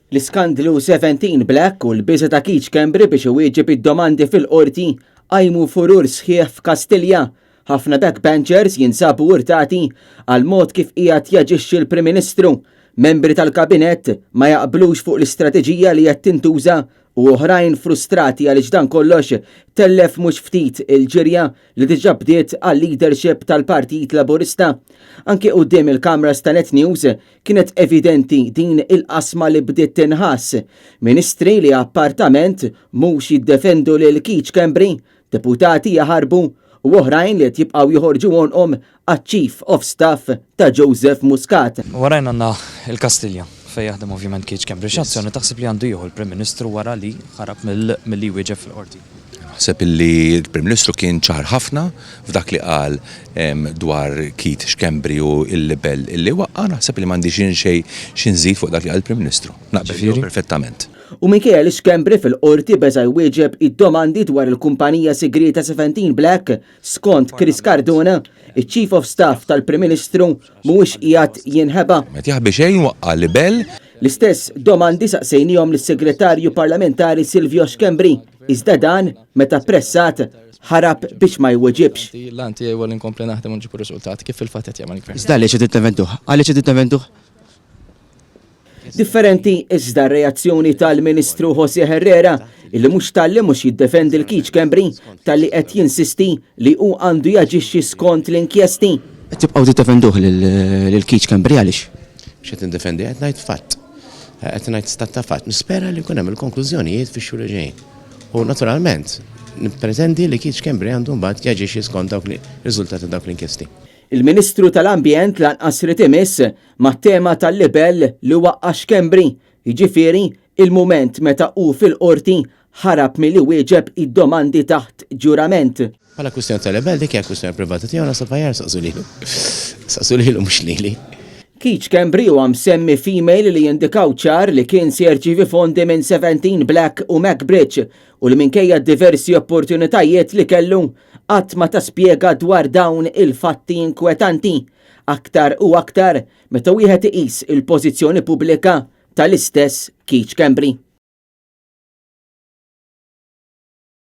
L-iskandlu 17 Black u l-biża ta' Keach Kembri biex iwieġeb id-domandi fil-qorti għajmu furur sħiħ f'Kastilja. Ħafna backbenchers jinsabu urtati għal mod kif qiegħed jaġixxi l-Prim Ministru. Membri tal-Kabinett ma jaqblux fuq l-istrateġija li qed tintuża u oħrajn frustrati għaliex dan kollox tellef mhux ftit il-ġirja li diġà bdiet għal-leadership tal-Partit Laburista. Anke quddiem il-Kamras ta' Net News kienet evidenti din il-qasma li bdiet tinħass. Ministri li appartament mhux jiddefendu lil Keach Kembri, deputati jaħarbu u oħrajn li jibqgħu joħorġu wonqhom għaċ-Chief of Staff ta' Joseph Muscat. Warajn għandna il-Kastilja fejn jaħdem ovvjament Keach Kembri. X'azzjoni taħseb li għandu jieħu l-Prim Ministru wara li ħarab milli wieġeb fil-qorti? Naħseb li l-Prim Ministru kien ċar ħafna f'dak li qal dwar Keach Kembri u l-libel illi waqqa, naħseb li m'għandix xejn nżid fuq dak li qal il-Prim Ministru. Naqbel perfettament. U minkejja li Kembri fil-qorti beża jwieġeb id-domandi dwar il-kumpanija segreta 17 Black skont Chris Cardona, il-Chief of Staff tal-Prim Ministru mhuwiex qiegħed jinħeba. Ma jaħbi xejn waqqa libel. L-istess domandi saqsejnihom lis-Segretarju Parlamentari Silvio Kembri, iżda dan meta pressat ħarab biex ma jweġibx. L-anti għu inkompli naħdem u nġibu riżultati kif fil-fatt qed jagħmel gvern. Iżda għaliex qed tinteventuh? Għaliex qed tinteventuh? Differenti iżda r-reazzjoni tal-Ministru José Herrera illi mhux talli mhux jiddefendi l-Keach Kembri talli qed jinsisti li hu għandu jaġixxi skont l-inkjesti. Qed tibqgħu tiddefenduh lil Keach Kembri għaliex? X'qed indefendi qed ngħid fatt. Qed ngħid stat ta' fatt. Nispera li jkun hemm il-konklużjonijiet fix-xhur li ġejjin. U naturalment nippretendi li Keach Kembri għandu mbagħad jaġixxi skont dawk ir-riżultati dawk l-inkjesti. Il-Ministru tal-Ambjent lanqas rid imiss mat-tema tal-libel li waqqax Kembri, jiġifieri il-mument meta hu fil-qorti ħarab milli wieġeb id-domandi taħt ġurament. Bħala kwistjoni tal-libel dik hija kwistjoni privata tiegħu nasab ħajjar saqsu lilu. Saqsu lilu mhux lili. Keach Kembri huwa msemmi female li jindikaw ċar li kien se jirċievi fondi minn 17 Black u MacBridge u li minkejja diversi opportunitajiet li kellu qatt ma taspjega dwar dawn il-fatti inkwetanti. Aktar u aktar meta wieħed iqis il-pożizzjoni pubblika tal-istess Keach Kembri.